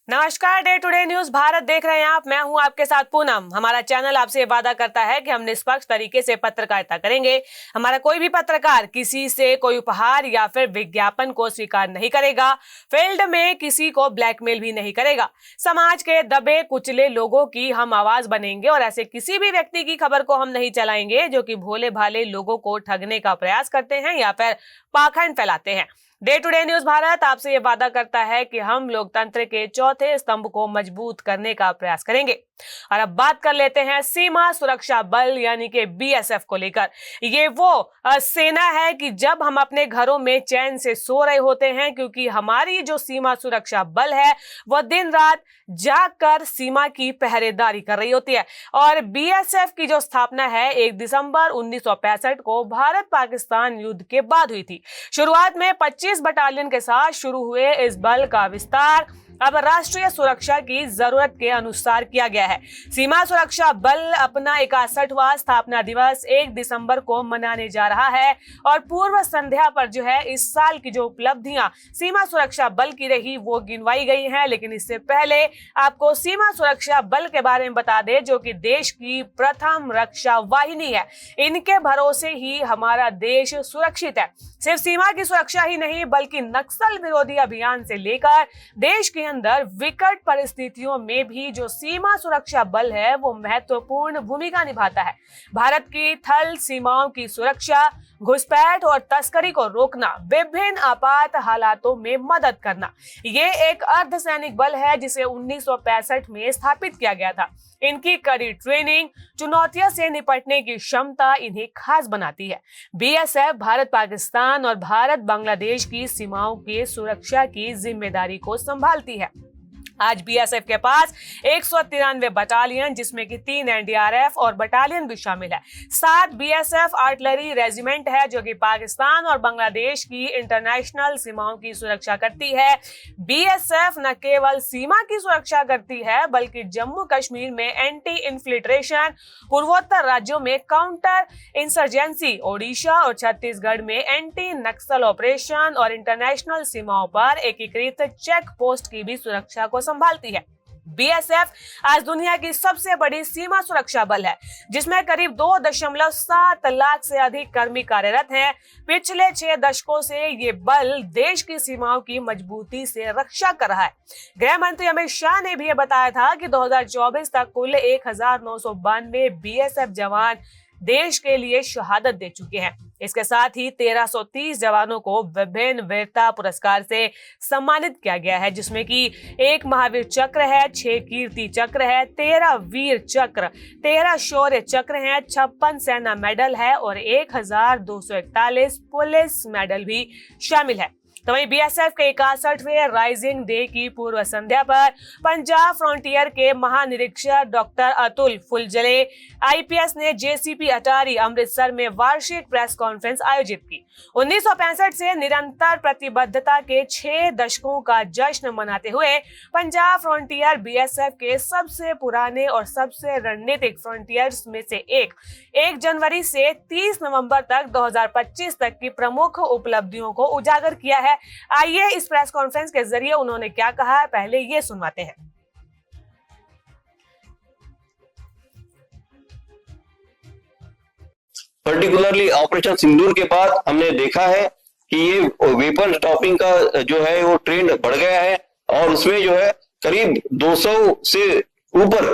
नमस्कार, day today news Bharat देख रहे हैं आप। मैं हूं आपके साथ पूनम। हमारा चैनल आपसे वादा करता है कि हम निष्पक्ष तरीके से पत्रकारिता करेंगे। हमारा कोई भी पत्रकार किसी से कोई उपहार या फिर विज्ञापन को स्वीकार नहीं करेगा। फील्ड में किसी को ब्लैकमेल भी नहीं करेगा। समाज के दबे कुचले लोगों की हम आवाज बनेंगे और ऐसे किसी भी व्यक्ति की खबर को हम नहीं चलाएंगे जो कि भोले भाले लोगों को ठगने का प्रयास करते हैं या फिर पाखंड फैलाते हैं। Day to day news Bharat आपसे ये वादा करता है कि हम लोकतंत्र के चौथे स्तंभ को मजबूत करने का प्रयास करेंगे। और अब बात कर लेते हैं सीमा सुरक्षा बल यानी कि बीएसएफ को लेकर। ये वो सेना है कि जब हम अपने घरों में चैन से सो रहे होते हैं, क्योंकि हमारी जो सीमा सुरक्षा बल है वो दिन रात जागकर सीमा की पहरेदारी कर रही होती है। और बीएसएफ की जो स्थापना है 1 दिसंबर 1965 को भारत पाकिस्तान युद्ध के बाद हुई थी। शुरुआत में 25 बटालियन के साथ शुरू हुए इस बल का विस्तार अब राष्ट्रीय सुरक्षा की जरूरत के अनुसार किया गया है। सीमा सुरक्षा बल अपना 61वां स्थापना दिवस 1 दिसंबर को मनाने जा रहा है और पूर्व संध्या पर जो है इस साल की जो उपलब्धियां सीमा सुरक्षा बल की रही वो गिनवाई गई हैं। लेकिन इससे पहले आपको सीमा सुरक्षा बल के बारे में बता दें, जो कि देश की प्रथम रक्षा वाहिनी है। इनके भरोसे ही हमारा देश सुरक्षित है। सिर्फ सीमा की सुरक्षा ही नहीं बल्कि नक्सल विरोधी अभियान से लेकर देश के अंदर विकट परिस्थितियों में भी जो सीमा सुरक्षा बल है वो महत्वपूर्ण भूमिका निभाता है। भारत की थल सीमाओं की सुरक्षा, घुसपैठ और तस्करी को रोकना, विभिन्न आपात हालातों में मदद करना। ये एक अर्धसैनिक बल है जिसे 1965 में स्थापित किया गया था। इनकी कड़ी ट्रेनिंग, चुनौतियों से निपटने की क्षमता इन्हें खास बनाती है। बीएसएफ भारत पाकिस्तान और भारत बांग्लादेश की सीमाओं की सुरक्षा की जिम्मेदारी को संभालती है। आज बीएसएफ के पास 193 बटालियन, जिसमें कि 3 एनडीआरएफ और बटालियन भी शामिल है। 7 बीएसएफ आर्टिलरी रेजिमेंट है जो कि पाकिस्तान और बांग्लादेश की इंटरनेशनल सीमाओं की सुरक्षा करती है। बीएसएफ न केवल सीमा की सुरक्षा करती है बल्कि जम्मू कश्मीर में एंटी इन्फिल्ट्रेशन, पूर्वोत्तर राज्यों में काउंटर इंसर्जेंसी, ओडिशा और छत्तीसगढ़ में एंटी नक्सल ऑपरेशन और इंटरनेशनल सीमाओं पर एकीकृत चेक पोस्ट की भी सुरक्षा को संभालती है। बीएसएफ आज दुनिया की सबसे बड़ी सीमा सुरक्षा बल है, जिसमें करीब 2.7 लाख से अधिक कर्मी कार्यरत हैं। पिछले 6 दशकों से ये बल देश की सीमाओं की मजबूती से रक्षा कर रहा है। गृह मंत्री अमित शाह ने भी ये बताया था कि 2024 तक कुल 1992 बीएसएफ जवान देश के लिए शहादत दे चुके हैं। इसके साथ ही 1330 जवानों को विभिन्न वीरता पुरस्कार से सम्मानित किया गया है, जिसमें कि 1 महावीर चक्र है, 6 कीर्ति चक्र है, 13 वीर चक्र, 13 शौर्य चक्र है, 56 सेना मेडल है और 1241 पुलिस मेडल भी शामिल है। तो वहीं बीएसएफ के 61वें राइजिंग डे की पूर्व संध्या पर पंजाब फ्रंटियर के महानिरीक्षक डॉक्टर अतुल फुलजले आईपीएस ने जेसीपी अटारी अमृतसर में वार्षिक प्रेस कॉन्फ्रेंस आयोजित की। 1965 से निरंतर प्रतिबद्धता के 6 दशकों का जश्न मनाते हुए पंजाब फ्रंटियर बीएसएफ के सबसे पुराने और सबसे रणनीतिक फ्रंटियर्स में से 1 जनवरी से 30 नवंबर तक 2025 तक की प्रमुख उपलब्धियों को उजागर किया है। आइए इस प्रेस कॉन्फ्रेंस के जरिए उन्होंने क्या कहा है, पहले ये सुनवाते हैं। पर्टिकुलरली ऑपरेशन सिंदूर के बाद हमने देखा है कि ये वेपन स्टॉपिंग का जो है वो ट्रेंड बढ़ गया है और उसमें जो है करीब 200 से ऊपर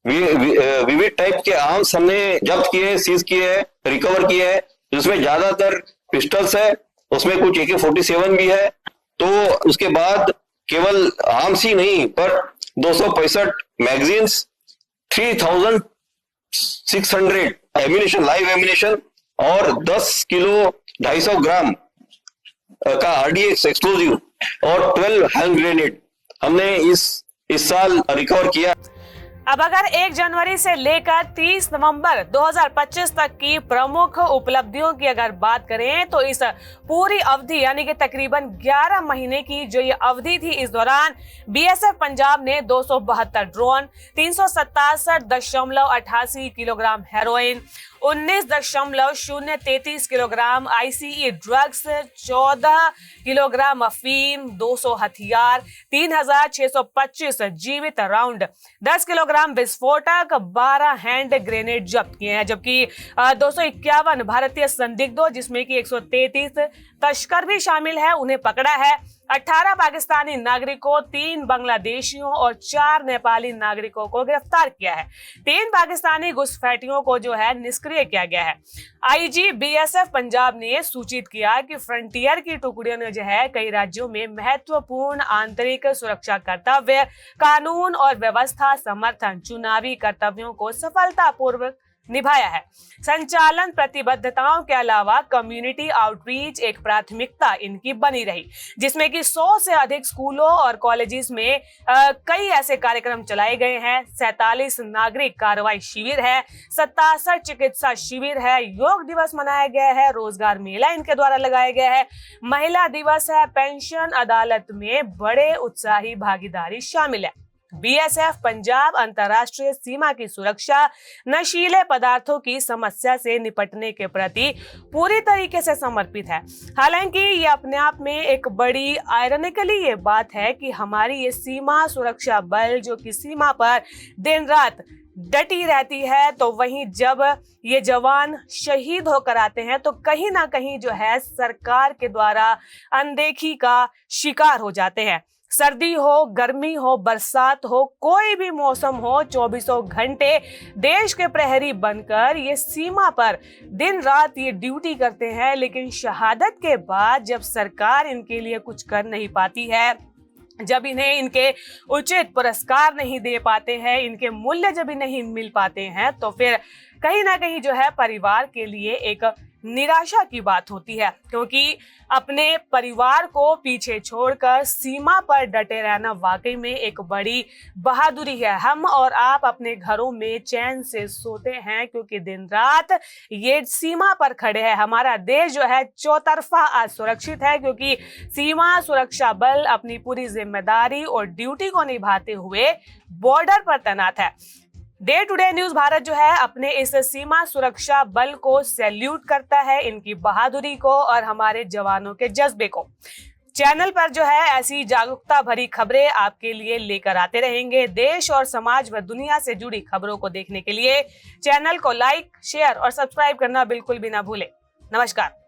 विविध टाइप के आर्म्स हमने जब्त किए हैं, सीज किए हैं, रिकवर किए हैं, जिसमें ज्यादातर पिस्टल्स है, उसमें कुछ AK-47 भी है। तो उसके बाद केवल आर्म्स ही नहीं पर 265 मैगजीन्स, 3600 एम्यूनिशन, लाइव एम्यूनिशन और 10 किलो 250 ग्राम का RDX एक्सप्लोजिव और 12 हैंड ग्रेनेड हमने इस साल रिकवर किया। अब अगर 1 जनवरी से लेकर 30 नवंबर 2025 तक की प्रमुख उपलब्धियों की अगर बात करें तो इस पूरी अवधि यानी कि तकरीबन 11 महीने की जो ये अवधि थी, इस दौरान बीएसएफ पंजाब ने 272 drone, 367.88 kilogram heroin, 19.033 kilogram ICE drugs, 14 kilogram अफीम, 200 हथियार, 3625 जीवित राउंड, 10 किलोग्राम विस्फोटक, 12 हैंड ग्रेनेड जब्त किए हैं, जबकि 251 भारतीय संदिग्धों जिसमें कि 133 तस्कर भी शामिल है उन्हें पकड़ा है। 18 पाकिस्तानी नागरिकों, 3 बांग्लादेशियों और 4 नेपाली नागरिकों को गिरफ्तार किया है। 3 पाकिस्तानी घुसपैठियों को जो है निष्क्रिय किया गया है। आईजी बीएसएफ पंजाब ने सूचित किया कि फ्रंटियर की टुकड़ियों ने जो है कई राज्यों में महत्वपूर्ण आंतरिक सुरक्षा कर्तव्य, कानून और व्यवस्था समर्थन, चुनावी कर्तव्यों को सफलतापूर्वक निभाया है। संचालन प्रतिबद्धताओं के अलावा कम्युनिटी आउटरीच एक प्राथमिकता इनकी बनी रही, जिसमें कि 100 से अधिक स्कूलों और कॉलेजेस में कई ऐसे कार्यक्रम चलाए गए हैं। 47 नागरिक कार्रवाई शिविर है, 67 चिकित्सा शिविर है, योग दिवस मनाया गया है, रोजगार मेला इनके द्वारा लगाया गया है, महिला दिवस है, पेंशन अदालत में बड़े उत्साही भागीदारी शामिल है। बीएसएफ पंजाब अंतर्राष्ट्रीय सीमा की सुरक्षा, नशीले पदार्थों की समस्या से निपटने के प्रति पूरी तरीके से समर्पित है। हालांकि ये अपने आप में एक बड़ी आयरनिकली ये बात है कि हमारी ये सीमा सुरक्षा बल जो कि सीमा पर दिन रात डटी रहती है, तो वहीं जब ये जवान शहीद होकर आते हैं तो कहीं ना कहीं जो है सरकार के द्वारा अनदेखी का शिकार हो जाते हैं। सर्दी हो, गर्मी हो, बरसात हो, कोई भी मौसम हो, 24 घंटे देश के प्रहरी बनकर ये सीमा पर दिन रात ये ड्यूटी करते हैं। लेकिन शहादत के बाद जब सरकार इनके लिए कुछ कर नहीं पाती है, जब इन्हें इनके उचित पुरस्कार नहीं दे पाते हैं, इनके मूल्य जब नहीं मिल पाते हैं, तो फिर कहीं ना कहीं जो है परिवार के लिए एक निराशा की बात होती है, क्योंकि अपने परिवार को पीछे छोड़कर सीमा पर डटे रहना वाकई में एक बड़ी बहादुरी है। हम और आप अपने घरों में चैन से सोते हैं क्योंकि दिन रात ये सीमा पर खड़े हैं। हमारा देश जो है चौतरफा आज सुरक्षित है क्योंकि सीमा सुरक्षा बल अपनी पूरी जिम्मेदारी और ड्यूटी को निभाते हुए बॉर्डर पर तैनात है। Day to day news Bharat जो है अपने इस सीमा सुरक्षा बल को सैल्यूट करता है, इनकी बहादुरी को और हमारे जवानों के जज्बे को। चैनल पर जो है ऐसी जागरूकता भरी खबरें आपके लिए लेकर आते रहेंगे। देश और समाज व दुनिया से जुड़ी खबरों को देखने के लिए चैनल को लाइक, शेयर और सब्सक्राइब करना बिल्कुल भी ना भूलें। नमस्कार।